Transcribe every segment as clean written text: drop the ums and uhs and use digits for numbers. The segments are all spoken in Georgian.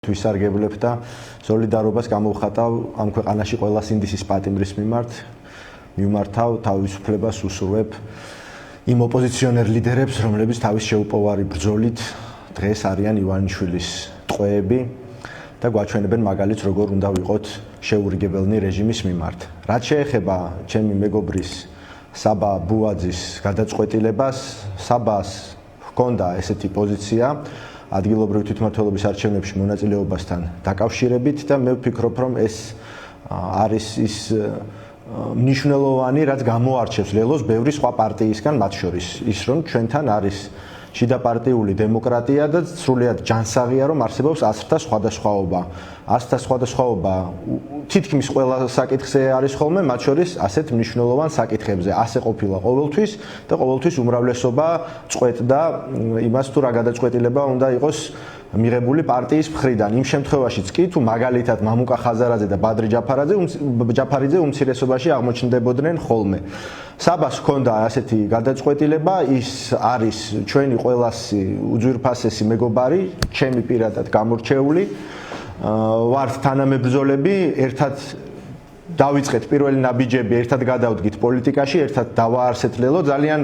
Თვისარგებლებ და სოლიდარობას გამოვხატავ ამ ქვეყანაში ყველა სინდისის პატიმრის მიმართ მიმართავ თავისუფლებას უსურვებ იმ ოპოზიციონერ ლიდერებს, რომლებიც თავის შეუპოვარი ბრძოლით დღეს არიან ივანიშვილის ტყვეები და გვაჩვენებენ მაგალითს როგორ უნდა ვიყოთ შეურიგებელნი რეჟიმის მიმართ. რაც შეეხება ჩემი მეგობრის საბა ბუაძის გადაწყვეტილებას, საბას ჰქონდა ესეთი პოზიცია ადგილობრივი თვითმმართველობის არჩევნებში მონაწილეობასთან დაკავშირებით და მე ვფიქრობ, რომ ეს არის ის მნიშვნელოვანი, რაც გამოარჩევს ლელოს ბევრი სხვა პარტიისგან, მათ შორის ის, რომ ჩვენთან არის შიდაპარტიული დემოკრატია და სრულიად ჯანსაღია, რომ არსებობს აზრთა სხვადასხვაობა. აზრთა სხვადასხვაობა თითქმის ყველა საკითხზე არის ხოლმე, მათ შორის ასეთ მნიშვნელოვან საკითხებზე. ასე ყოფილა ყოველთვის და ყოველთვის უმრავლესობა წყვეტდა იმას, თუ რა გადაწყვეტილება უნდა იყოს მიღებული პარტიის მხრიდან. იმ შემთხვევაშიც კი, თუ მაგალითად მამუკა ხაზარაძე და ბადრი ჯაფარიძე უმცირესობაში აღმოჩნდებოდნენ ხოლმე. საბას ჰქონდა ასეთი გადაწყვეტილება, ის არის ჩვენი ყველასი უძვირფასესი მეგობარი, ჩემი პირადად გამორჩეული. ვართ თანამებრძოლები, ერთად დავიწყეთ პირველი ნაბიჯები, ერთად გადავდგით პოლიტიკაში, ერთად დავაარსეთ ლელო, ძალიან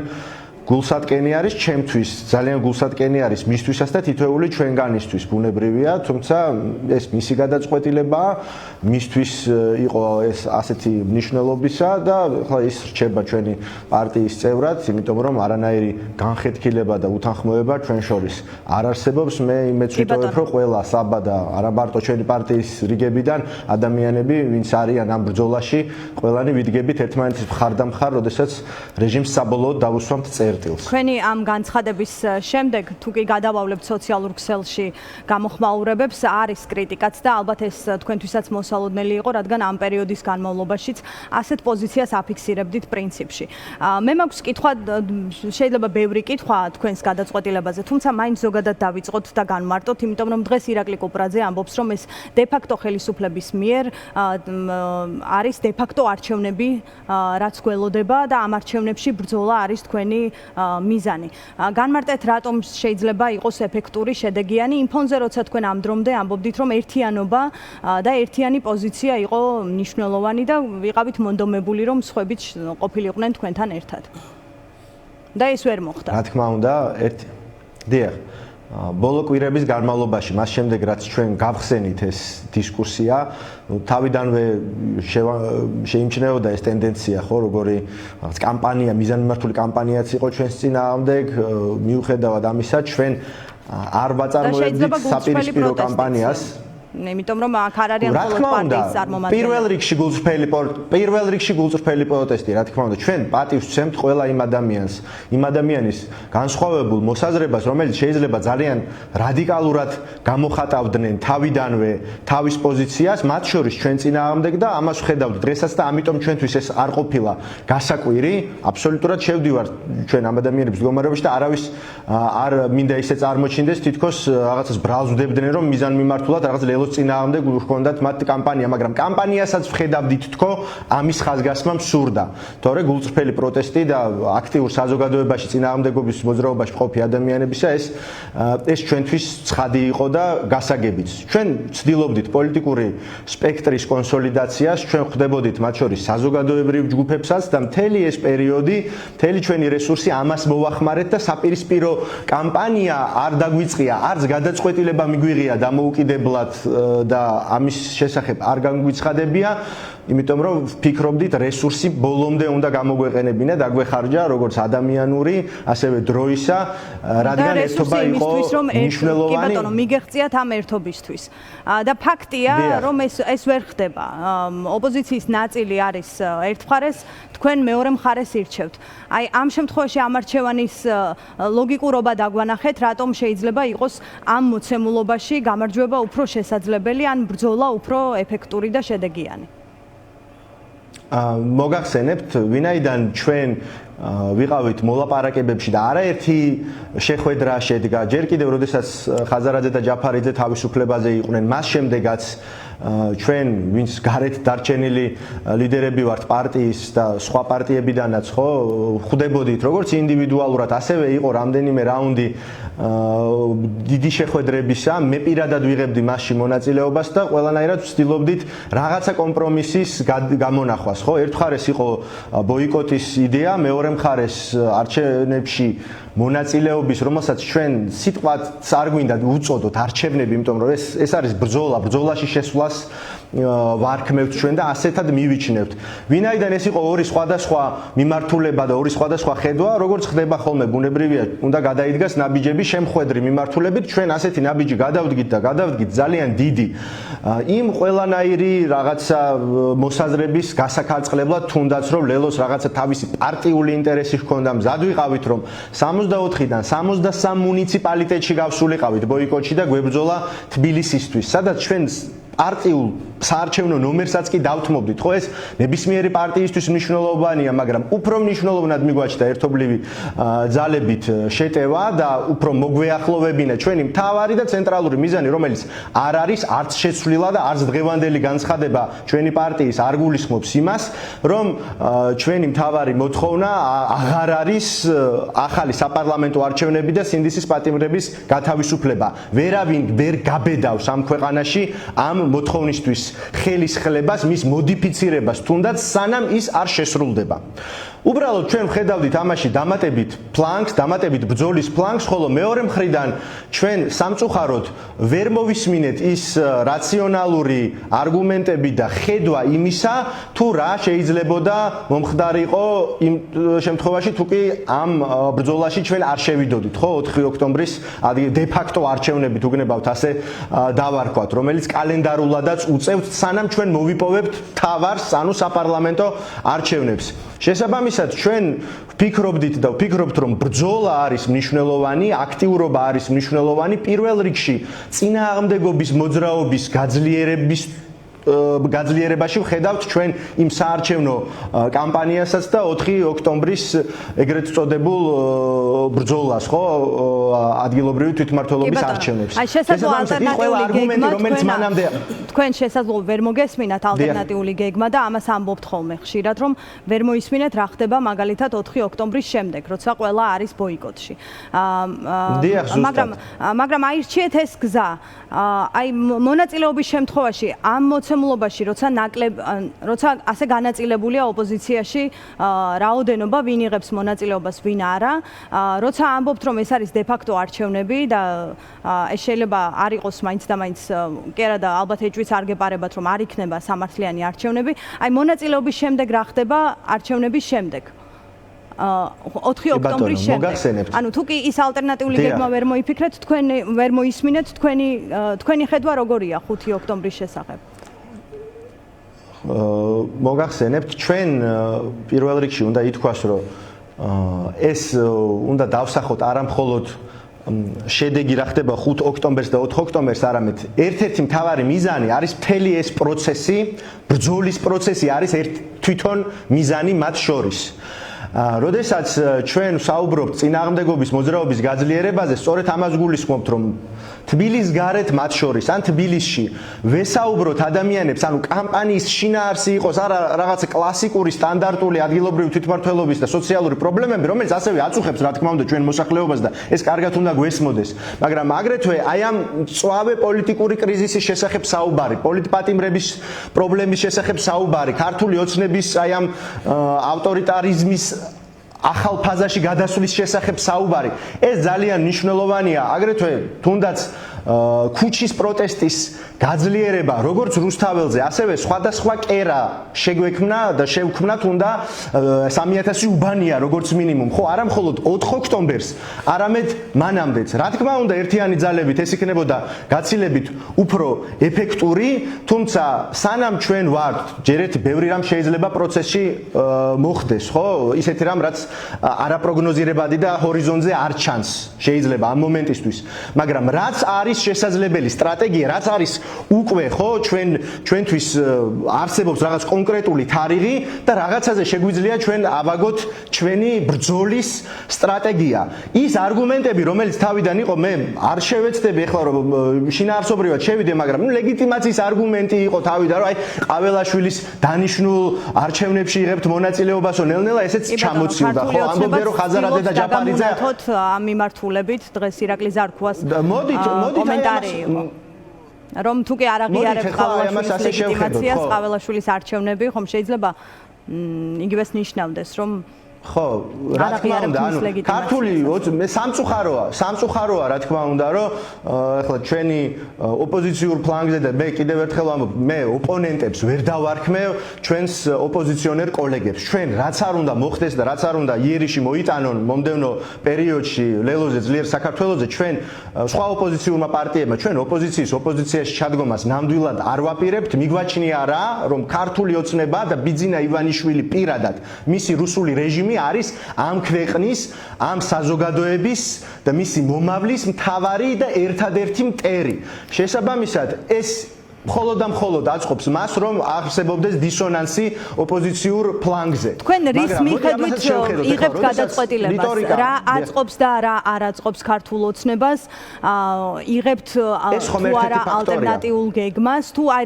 გულსატკენი არის ჩემთვის, ძალიან გულსატკენი არის მისთვისაც და თითოეული ჩვენგანისთვის ბუნებრივია, თუმცა ეს მისი გადაწყვეტილებაა, მისთვის იყო ეს ასეთი მნიშვნელობისა და ახლა ის რჩება ჩვენი პარტიის წევრად, იმიტომ რომ არანაირი განხეთქილება და უთანხმოება ჩვენ შორის არ არსებობს. მე იმედს ვიტოვებ, რომ ყველა საბა და არა მარტო ჩვენი პარტიის რიგებიდან ადამიანები, ვინც არიან ამ ბრძოლაში, ყველანი ვიდგებით ერთმანეთის მხარ და მხარ, როდესაც რეჟიმს საბოლოოდ დავუსვამთ წერ. Თქვენი ამ განცხადების შემდეგ თუ კი გადავავლებთ სოციალურ ქსელში გამოხმაურებებს არის კრიტიკაც და ალბათ ეს თქვენთვისაც მოსალოდნელი იყო, რადგან ამ პერიოდის განმავლობაშიც ასეთ პოზიციას აფიქსირებდით პრინციპში. მე მაქვს კითხვა, შეიძლება ბევრი კითხვა თქვენს გადაწყვეტილებაზე, თუმცა მაინც ზოგადად დავიწყოთ და განმარტოთ, იმიტომ რომ დღეს ირაკლი კოპრაძე ამბობს, რომ ეს დე-ფაქტო ხელისუფლების მიერ არის დე-ფაქტო არჩევნები, რაც გველოდება და ამ არჩევნებში ბრძოლა არის თქვენი მიზანი. განმარტეთ, რატომ შეიძლება იყოს ეფექტური, შედეგიანი იმ ფონზე, როცა თქვენ ამ დრომდე ამბობდით, რომ ერთიანობა და ერთიანი პოზიცია იყო მნიშვნელოვანი და ვიყავით მონდომებული, რომ სხვებიც ყოფილიყვნენ თქვენთან ერთად. და ეს ვერ მოხდა. რა თქმა უნდა, დიახ. ბოლო კვირების განმავლობაში, მას შემდეგ რაც ჩვენ გავხსენით ეს დისკუსია, თავიდანვე შეიმჩნეოდა ეს ტენდენცია, ხო, როგორი კამპანია, მიზანმიმართული კამპანიაც იყო ჩვენს წინააღმდეგ, მიუხედავად ამისა, ჩვენ არ ვაწარმოებდით საპირისპირო კამპანიას. იმიტომ რომ აქ არ არიან მხოლოდ პარტიის წარმომადგენლები. პირველ რიგში გულწრფელი პროტესტი, რა თქმა უნდა, ჩვენ პატივს ვცემთ ყველა იმ ადამიანის განსხვავებულ მოსაზრებას, რომელიც შეიძლება ძალიან რადიკალურად გამოხატავდნენ თავიდანვე თავის პოზიციას, მათ შორის ჩვენ წინააღმდეგ და ამას ვხედავთ დღესაც და ამიტომ ჩვენთვის ეს არ ყოფილა გასაკვირი, აბსოლუტურად შევდივართ ჩვენ ამ ადამიანების მდგომარეობაში და არავის არ მინდა ისე წარმოჩინდეს, თითქოს რაღაცას ბრალს ვდებდნენ, რომ მიზანმიმართულად რაღაც ლელოს წინააღმდეგ გქონდათ მათ კამპანია, მაგრამ კამპანიასაც ვხედავდით თქო, ამის ხაზგასმა მსურდა. თორე გულწრფელი პროტესტი და აქტიურ საზოგადოებაში წინააღმდეგობის მოძრაობაში მყოფი ადამიანებისა ეს ჩვენთვის ცხადი იყო და გასაგებიც. ჩვენ ვცდილობდით პოლიტიკური სპექტრის კონსოლიდაციას, ჩვენ ხვდებოდით მათ შორის საზოგადოებრივ ჯგუფებსაც და მთელი ეს პერიოდი, მთელი ჩვენი რესურსი ამას მოვახმარეთ და საპირისპირო კამპანია არ დაგვიწყია, არც გადაწყვეტილება მიგვიღია დამოუკიდებლად და ამის შესახებ არ განგვიცხადებია, იმიტომ რომ ვფიქრობდით რესურსი ბოლომდე უნდა გამოგვეყენებინა, დაგვეხარჯა როგორც ადამიანური, ასევე დროისა, რადგან ერთობა იყო მნიშვნელოვანი. კი ბატონო, მიგეღწიათ ამ ერთობისთვის. და ფაქტია, რომ ეს ვერ ხდება. ოპოზიციის ნაწილი არის ერთ მხარეს, თქვენ მეორე მხარეს ირჩევთ. აი ამ შემთხვევაში ამ არჩევანის ლოგიკურობა დაგვანახეთ, რატომ შეიძლება იყოს ამ მოცემულობაში გამარჯვება უფრო შესაძლებელი, ან ბრძოლა უფრო ეფექტური და შედეგიანი. მოგახსენებთ, ვინაიდან ჩვენ ვიყავით მოლაპარაკებებში და არაერთი შეხვედრა შედგა, ჯერ კიდევ როდესაც ხაზარაძე და ჯაფარიძე თავისუფლებაზე იყვნენ, მას შემდეგაც ჩვენ ვინც გარეთ დარჩენილი ლიდერები ვართ პარტიის და სხვა პარტიებიდანაც ხო ხვდებოდით როგორც ინდივიდუალურად ასევე იყო რამდენიმე რაუნდი დიდი შეხვედრებისა მე პირადად ვიღებდი მასში მონაწილეობას და ყველანაირად ვცდილობდით რაღაცა კომპრომისის გამონახვას ხო ერთხარეს იყო ბოიკოტის იდეა მეორე მხარეს არჩევნებში მონაწილეობის რომელსაც ჩვენ სიტყვაც არ გვინდა უწოდოთ არჩევნები იმიტომ რომ ეს არის ბრძოლაში შესვლას ვარქმევთ ჩვენ და ასეთად მივიჩნევთ. ვინაიდან ეს იყო ორი სხვადასხვა მიმართულება და ორი სხვადასხვა ხედვა, როგორც ხდება ხოლმე ბუნებრივია, უნდა გადაიდგას ნაბიჯები შემხვედრი მიმართულებით, ჩვენ ასეთი ნაბიჯი გადავდგით ძალიან დიდი. იმ ყველანაირი რაღაცა მოსაზრების გასაკაცებლად, თუნდაც რომ ლელოს რაღაცა თავისი პარტიული ინტერესი ჰქონდა, მზად ვიყავით რომ 64-დან 63 მუნიციპალიტეტში გავსულიყავით ბოიკოტში და გვებრძოლა თბილისისთვის, სადაც ჩვენ პარტიულ საარჩევნო ნომერსაც კი დავთმობდით, ხო ეს ნებისმიერი პარტიისთვის მნიშვნელოვანია, მაგრამ უფრო მნიშვნელოვნად მიგვაჩნდა ერთობლივი ძალებით შეტევა და უფრო მოგვეახლოვებინა ჩვენი მთავარი და ცენტრალური მიზანი, რომელიც არ არის არც შეცვლილა და არც დღევანდელი განცხადება ჩვენი პარტიის არ გულისხმობს იმას, რომ ჩვენი მთავარი მოთხოვნა აღარ არის ახალი საპარლამენტო არჩევნები და სინდისის პატიმრების გათავისუფლება. ვერავინ ვერ გაბედავს ამ ქვეყანაში ამ მოთხოვნისთვის ხელისხლებას, მის მოდიფიცირებას, თუნდაც სანამ ის არ შესრულდება. უბრალოდ ჩვენ ვხედავდით ამაში დამატებით ფლანგს, დამატებით ბრძოლის ფლანგს, ხოლო მეორე მხრიდან ჩვენ სამწუხაროდ ვერ მოვისმინეთ ის რაციონალური არგუმენტები და ხედვა იმისა, თუ რა შეიძლებოდა მომხდარიყო იმ შემთხვევაში, თუ კი ამ ბრძოლაში ჩვენ არ შევიდოდით, ხო, 4 ოქტომბრის დე ფაქტო არჩევნებით უგნებავთ ასე დავარქვათ, რომელიც კალენდარულადაც უწევთ, სანამ ჩვენ მოვიპოვებთ თავარს, ანუ საპარლამენტო არჩევნებს. შესაბამისად ჩვენ ვფიქრობდით და ვფიქრობთ რომ ბრძოლა არის მნიშვნელოვანი, აქტიურობა არის მნიშვნელოვანი პირველ რიგში წინააღმდეგობის მოძრაობის გაძლიერებაში ვხედავთ ჩვენ იმ საარჩევნო კამპანიასაც და 4 ოქტომბრის ეგრეთ წოდებულ ბრძოლას, ხო, ადგილობრივი თვითმმართველობის არჩევნებს. აი შესაძლოა ალტერნატიული გეგმა რომელიც მანამდე თქვენ შესაძლოა ვერ მოგესმინათ ალტერნატიული გეგმა და ამას ამბობთ ხოლმე ხშირად რომ ვერ მოისმინეთ რა ხდება მაგალითად 4 ოქტომბრის შემდეგ, როცა ყველა არის ბოიკოტში. მაგრამ აირჩიეთ ეს გზა. აი მონაწილეობის შემთხვევაში ამ მოცემულობაში როცა ასე განაწილებულია ოპოზიციაში რაოდენობა ვინ იღებს მონაწილეობას ვინ არა, როცა ამბობთ რომ ეს არის დე ფაქტო არჩევნები და ეს შეიძლება არ იყოს მაინც და მაინც კი არა და ალბათ ეჭვიც არ გეპარებათ რომ არ იქნება სამართლიანი არჩევნები, აი მონაწილეობის შემდეგ რა ხდება არჩევნების შემდეგ? 4 ოქტომბრის შემდეგ. ანუ თუ კი ის ალტერნატიული გეგმა ვერ მოიფიქრეთ, თქვენ ვერ მოისმინეთ, თქვენი ხედვა როგორია 5 ოქტომბრის შესახებ? მოგახსენებთ, ჩვენ პირველ რიგში უნდა ითქვას, რომ ეს უნდა დავსახოთ არამხოლოდ შედეგი რა ხდება 5 ოქტომბერს და 4 ოქტომბერს, არამედ ერთ-ერთი მთავარი მიზანი არის მთელი ეს პროცესი, ბრძოლის პროცესი არის თვითონ მიზანი მათ შორის. როდესაც ჩვენ საუბრობთ წინააღმდეგობის მოძრაობის გაძლიერებაზე, სწორედ ამას გულისხმობთ, რომ თბილისის გარეთ მათ შორის ან თბილისში ვესაუბროთ ადამიანებს, ანუ კამპანიის შინაარსი იყოს არა რაღაცა კლასიკური სტანდარტული ადგილობრივი თვითმმართველობის და სოციალური პრობლემები, რომელიც ასევე აწუხებს რა თქმა უნდა ჩვენ მოსახლეობას და ეს კარგად უნდა გვესმოდეს, მაგრამ აგრეთვე აი ამ წვავე პოლიტიკური კრიზისის შესახებ საუბარი, პოლიტპატიმრების პრობლემის შესახებ საუბარი, ქართული ოცნების აი ამ ავტორიტარიზმის ახალ ფაზაში გადასვლის შესახებ საუბარი. ეს ძალიან მნიშვნელოვანია, აგრეთვე თუნდაც ქუჩის პროტესტის გაძლიერება, როგორც რუსთაველზე, ასევე სხვადასხვა კერა შეგვექმნა და შევქმნათ უნდა 3000 უბანია, როგორც მინიმუმ, ხო, არა მხოლოდ 4 ოქტომბერს, არამედ მანამდეც. რა თქმა უნდა, ერთიანი ძალებით ეს იქნებოდა გაცილებით უფრო ეფექტური, თუმცა სანამ ჩვენ ვართ, ჯერეთ ბევრი რამ შეიძლება პროცესში მოხდეს, ხო, ისეთი რამ, რაც არაპროგნოზირებადი და ჰორიზონტზე არ ჩანს, შეიძლება ამ მომენტისთვის, მაგრამ რაც არის არის შესაძლებელი სტრატეგია, რაც არის უკვე ხო ჩვენთვის არსებობს რაღაც კონკრეტული თარიღი და რაღაცაზე შეგვიძლია ჩვენ ავაგოთ ჩვენი ბრძოლის სტრატეგია. ის არგუმენტები, რომელიც თავიდან იყო, მე არ შევეცდები ახლა რომ შინაარსობრივად შევიდე, მაგრამ ლეგიტიმაციის არგუმენტი იყო თავიდან, რომ აი ყაველაშვილის დანიშნულ არჩევნებში იღებთ მონაწილეობასო ნელ-ნელა ესეც ჩამოცილდა, ხო? ამბობდნენ რომ ხაზარაძე და ჯაფარიძე ამ მიმართულებით დღეს ირაკლი ზარქუას მოდით კომენტარი იყო. რომ თუ კი არ აღიარებს ყაველაშვილის ლეგიტიმაციას, ყაველაშვილის არჩევნები ხომ შეიძლება იგივეს ნიშნავდეს, რომ ხო, რა თქმა უნდა, ანუ ქართული მე სამწუხაროა, რა თქმა უნდა, რომ ახლა ჩვენი ოპოზიციურ ფლანგზე და მე კიდევ ერთხელ ვამბობ, მე ოპონენტებს ვერ დავარქმევ ჩვენს ოპოზიციონერ კოლეგებს. ჩვენ რაც არ უნდა მოხდეს და რაც არ უნდა იერიში მოიტანონ მომდევნო პერიოდში ლელოზე ძლიერ საქართველოზე, ჩვენ სხვა ოპოზიციურმა პარტიებმა ჩვენ ოპოზიციაში ჩადგომას ნამდვილად არ ვაპირებთ. მიგვაჩნია რა, რომ ქართული ოცნება და ბიძინა ივანიშვილი პირადად მისი რუსული რეჟიმი არის ამ ქვეყნის, ამ საზოგადოების და მისი მომავლის მთავარი და ერთადერთი მტერი. შესაბამისად, ეს მხოლოდ აწყობს მას, რომ არსებობდეს დისონანსი ოპოზიციურ ფლანგზე. თქვენ რის მიხედვით იღებთ გადაწყვეტილებას, რა აწყობს და რა არ აწყობს ქართულ ოცნებას, იღებთ თუ არა ალტერნატიულ გეგმას, თუ აი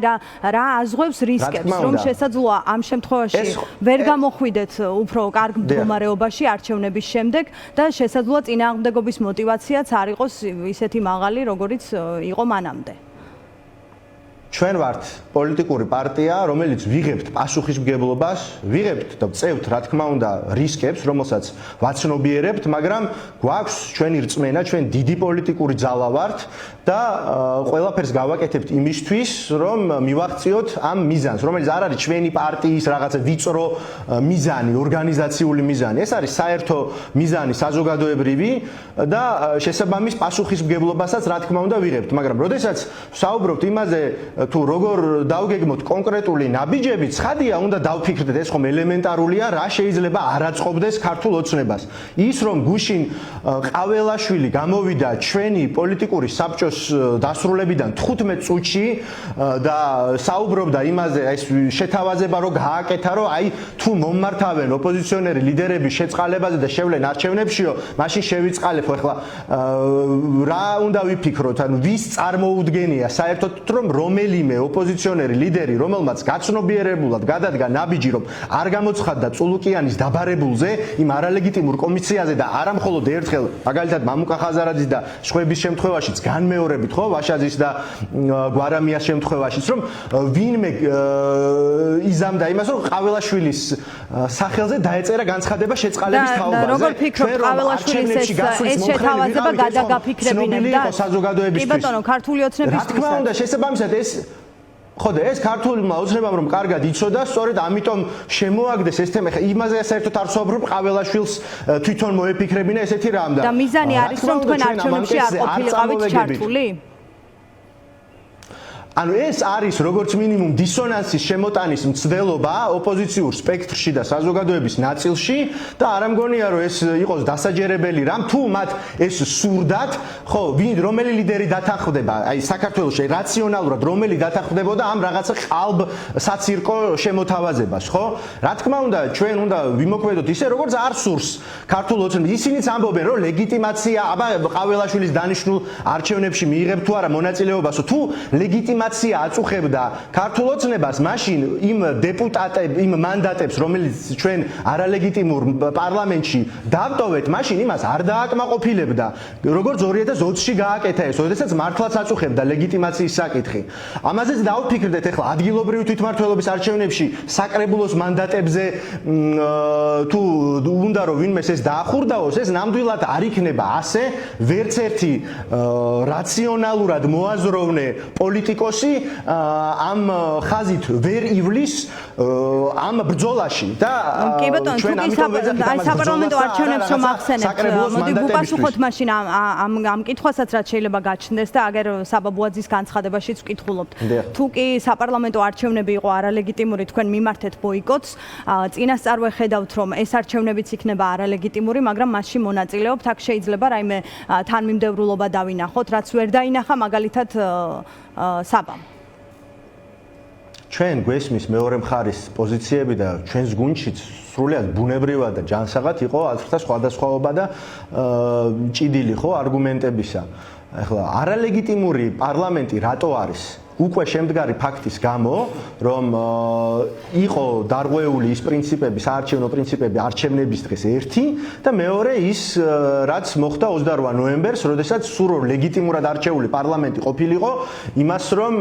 რა აზღვევს რისკებს, რომ შესაძლოა ამ შემთხვევაში ვერ გამოხვიდეთ უფრო კარგ მდგომარეობაში არჩევნების შემდეგ და შესაძლოა წინააღმდეგობის мотиваციაც არ იყოს ისეთი მაღალი, როგორიც იყო მანამდე. ჩვენ ვართ პოლიტიკური პარტია, რომელიც ვიღებთ პასუხისმგებლობას, ვიღებთ და ვწევთ, რა თქმა უნდა, რისკებს, რომელსაც ვაცნობიერებთ, მაგრამ გვაქვს ჩვენი რწმენა, ჩვენ დიდი პოლიტიკური ძალა ვართ და ყველაფერს გავაკეთებთ იმისთვის, რომ მივაღწიოთ ამ მიზანს, რომელიც არ არის ჩვენი პარტიის რაღაცა ვიწრო მიზანი, ორგანიზაციული მიზანი. ეს არის საერთო მიზანი, საზოგადოებრივი და შესაბამის პასუხისმგებლობასაც, რა თქმა უნდა, ვიღებთ, მაგრამ როდესაც ვსაუბრობთ იმაზე, თუ როგორ დავგეგმოთ კონკრეტული ნაბიჯები, ცხადია, უნდა დავფიქრდეთ, ეს ხომ ელემენტარულია, რა შეიძლება არ აწყობდეს ქართულ ოცნებას. ის რომ გუშინ ყაველაშვილი გამოვიდა ჩვენი პოლიტიკური საბჭოს დასრულებიდან 15 წუთში და საუბრობდა იმაზე, ეს შეთავაზება რო გააკეთა, რომ აი თუ მომმართავენ ოპოზიციონერი ლიდერები შეწყალებაზე და შევლენ არჩევნებშიო, მაშინ შევიწყალებ, ახლა რა უნდა ვიფიქროთ, ანუ ვის წარმოუდგენია საერთოდ რომ რომელიმე ოპოზიციონერი ლიდერი, რომელმაც გაცნობიერებულად გადადგა ნაბიჯი, რომ არ გამოცხადდა წულუკიანის დაბარებულზე იმ არალეგიტიმურ კომისიაზე და არა მხოლოდ ერთხელ, მაგალითად მამუკა ხაზარაძის და სხვების შემთხვევაშიც განმეორებით, ხო, ვაშაძის და გვარამიას შემთხვევაშიც, რომ ვინმე იზამდა იმას, რომ ყაველაშვილის სახელზე დაეწერა განცხადება შეწყალების თაობაზე. როგორ ფიქრობთ, ყაველაშვილის ეს შეთავაზება გადაგაფიქრებინებდა საზოგადოებისთვის? კი ბატონო, ქართული ოცნებისთვის. რა თქმა უნდა, შესაბამისად ეს ხო და ეს ქართულმა ოცნებამ რომ კარგად იცოდა, სწორედ ამიტომ შემოაგდეს ეს თემა. იმაზე საერთოდ არ ვსაუბრობ, ყაველაშვილს თვითონ მოეფიქრებინა ესეთი რამ და მიზანი არის რომ თქვენ არჩევნებში არ ყოფილიყავით ჩართული? ანუ ეს არის როგორც მინიმუმ დისონანსის შემოტანის მცდელობა ოპოზიციურ სპექტრში და საზოგადოების ნაწილში და არ ამგონია რომ ეს იყოს დასაჯერებელი რამ თუ მათ ეს სურდათ, ხო, რომელი ლიდერი დათანხმდება, აი საქართველოში რაციონალურად რომელი დათანხმდებოდა ამ რაღაცა ყალბ საცირკო შემოთავაზებას, ხო? რა თქმა უნდა, ჩვენ უნდა ვიმოქმედოთ ისე, როგორც არ სურს ქართულ ოცნებას. ისინიც ამბობენ, რომ ლეგიტიმაცია, აბა ყაველაშვილის დანიშნულ არჩევნებში მიიღებ თუ არა მონაწილეობასო, თუ ლეგიტიმაცია აწუხებდა ქართულ ოცნებას, მაშინ იმ დეპუტატებს, იმ მანდატებს, რომელიც ჩვენ არალეგიტიმურ პარლამენტში დავტოვეთ, მაშინ იმას არ დააკმაყოფილებდა. როგორც 2020-ში გააკეთა ეს, როდესაც მართლაც აწუხებდა ლეგიტიმაციის საკითხი. ამაზეც დავფიქრდეთ, ახლა ადგილობრივი თვითმმართველობის არჩევნებში საკრებულოს მანდატებზე თუ უნდა რომ ვინმეს ეს დაახურდაოს, ეს ნამდვილად არ იქნება ასე, ვერც ერთი რაციონალურად მოაზროვნე პოლიტიკოსი პასუხისმგებლობა ამ ხაზით ვერ ივლის ამ ბრძოლაში და კი ბატონო, თუ საპარლამენტო არჩევნებს რომ ახსენებთ, მოდი ვუპასუხოთ მაშინ ამ კითხვასაც რაც შეიძლება გაჩნდეს და აგერ საბაბუაძის განცხადებაშიც ვკითხულობთ. თუ კი საპარლამენტო არჩევნები იყო არალეგიტიმური, თქვენ მიმართეთ ბოიკოტს, წინასწარ ვეხედავთ რომ ეს არჩევნებიც იქნება არალეგიტიმური, მაგრამ მასში მონაწილეობთ, აქ შეიძლება რაიმე თანმიმდევრულობა დავინახოთ, რაც ვერ დაინახა მაგალითად საბამ. ჩვენ გვესმის მეორე მხარის პოზიციები და ჩვენს გუნდშიც სრულიად ბუნებრივად და ჯანსაღად იყო აზრთა სხვადასხვაობა და ჭიდილი ხო არგუმენტებისა. ახლა არალეგიტიმური პარლამენტი რატო არის? უკვე შემდგარი ფაქტის გამო, რომ იყო დარღვეული ის პრინციპები, საარჩევნო პრინციპები არჩევნების დღეს ერთი და მეორე ის რაც მოხდა 28 ნოემბერს, როდესაც სულ ლეგიტიმურად არჩეული პარლამენტი ყოფილიყო იმას, რომ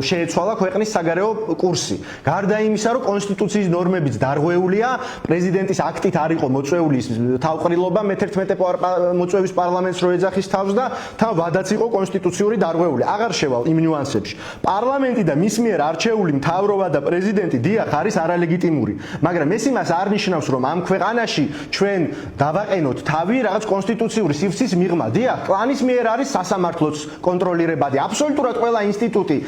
შეეცვალა ქვეყნის საგარეო კურსი. გარდა იმისა, რომ კონსტიტუციის ნორმებიც დარღვეულია, პრეზიდენტის აქტით არ იყო მოწვეული თავყრილობა მე-11 მოწვევის პარლამენტს რო ეძახის თავს და თან ვადაც იყო კონსტიტუციური დარღვეული. აღარ შევალ იმ ნიუანსებში. პარლამენტი და მის მიერ არჩეული მთავრობა და პრეზიდენტი დიახ არის არალეგიტიმური, მაგრამ ეს იმას არ ნიშნავს, რომ ამ ქვეყანაში ჩვენ დავაყენოთ თავი რაღაც კონსტიტუციური სივრცის მიღმა. დიახ, კლანის მიერ არის სასამართლოც კონტროლირებადი. აბსოლუტურად ყველა ინსტიტუტი,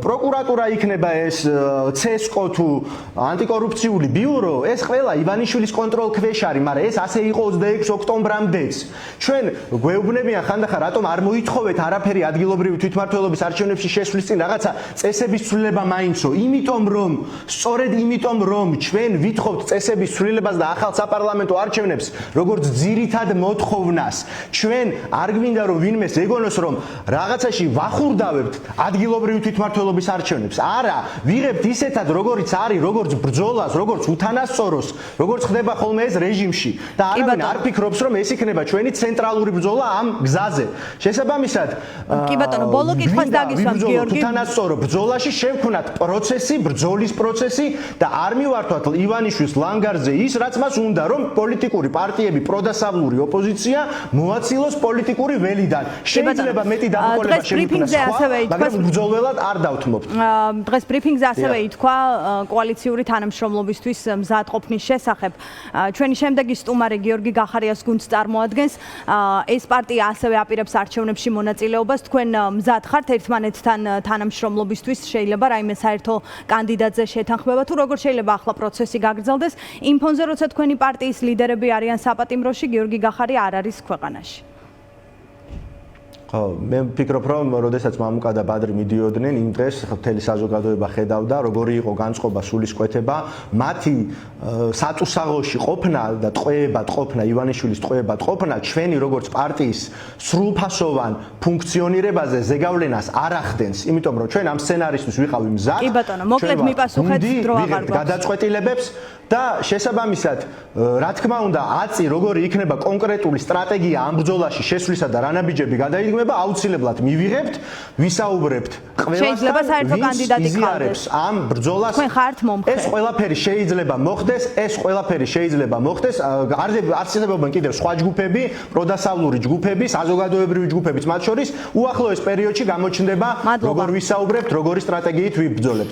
პროკურატურა იქნება ეს, ცესკო თუ ანტიკორუფციული ბიურო, ეს ყველა ივანიშვილის კონტროლ ქვეშ არის, მაგრამ ეს ასე იყო 26 ოქტომბრამდეც. ჩვენ გვეუბნებიან ხანდახან რატომ არ მოითხოვეთ არაფერი ადგილობრივი თვითმმართველობის არჩევნებში შესვლის წინ რაღაცა წესების ცვლილება მაინცო, იმიტომ რომ სწორედ იმიტომ რომ ჩვენ ვითხოვთ წესების ცვლილებას და ახალ საპარლამენტო არჩევნებს როგორც ძირითად მოთხოვნას, ჩვენ არ გვინდა რომ ვინმეს ეგონოს რომ რაღაცაში ვახურდავებთ ადგილობრივი თვითმმართველობის არჩევნებს. არა, ვიღებთ ისეთად როგორიც არის, როგორც ბრძოლას, როგორც უთანასწოროს, როგორც ხდება ხოლმე ეს რეჟიმში და არავინ არ ფიქრობს რომ ეს იქნება ჩვენი ცენტრალური ბრძოლა ამ გზაზე. შესაბამისად, კი ბატონო, ბოლო კითხვას დაგისვამთ გიორგი. უთანასწორო ბრძოლაში შევქმნათ პროცესი, ბრძოლის პროცესი და არ მივართვათ ივანიშვილის ლანგარზე ის, რაც მას უნდა, რომ პოლიტიკური პარტიები, პროდასავლური ოპოზიცია მოაცილოს პოლიტიკური ველიდან. შეიძლება მეტი დაყოლება შემიქმნას სხვა, მაგრამ ბრძოლველად არ დავთმობთ. დღეს ბრიფინგზე ასევე ითქვა კოალიციური თანამშრომლობისთვის მზადყოფნის შესახებ. ჩვენი შემდეგი სტუმარი გიორგი გახარიას გუნდს წარმოადგენს. ეს პარტია ასევე აპირებს არჩევნებში მონაწილეობას. თქვენ მზად ხართ ერთმანეთთან თანამშრომლობისთვის, შეიძლება რაიმე საერთო კანდიდატზე შეთანხმება თუ როგორ შეიძლება ახლა პროცესი გაგრძელდეს იმ ფონზე, როცა თქვენი პარტიის ლიდერები არიან საპატიმროში, გიორგი გახარია არ არის ქვეყანაში. ხო, მე ვფიქრობ, რომ როდესაც მამუკა და ბადრი მიდიოდნენ იმ დღეს მთელი საზოგადოება ხედავდა, როგორი იყო განწყობა, სულისკვეთება, მათი სატუსაღოში ყოფნა და ტყვეებად ყოფნა, ივანიშვილის ტყვეებად ყოფნა, ჩვენი როგორც პარტიის სრულფასოვან ფუნქციონირებაზე ზეგავლენას არ ახდენს, იმიტომ რომ ჩვენ ამ სცენარისთვის ვიყავი მზად. კი ბატონო, მოკლედ მიპასუხეთ, დრო აღარ გვაქვს. გადაწყვეტილებებს და შესაბამისად, რა თქმა უნდა, აწი როგორი იქნება კონკრეტული სტრატეგია ამ ბრძოლაში შესვლისა და რა ნაბიჯები გადაიდგმება, აუცილებლად მივიღებთ, ვისაუბრებთ შეიძლება საერთო კანდიდატი გხდეს ამ ბრძოლას. თქვენ ხართ მომხრე. ეს ყველაფერი შეიძლება მოხდეს, ეს ყველაფერი შეიძლება მოხდეს. არსებობენ კიდევ სხვა ჯგუფები, პროდასავლური ჯგუფები, საზოგადოებრივი ჯგუფებიც მათ შორის უახლოეს პერიოდში გამოჩნდება, როგორ ვისაუბრებთ, როგორი სტრატეგიით ვიბრძოლებთ.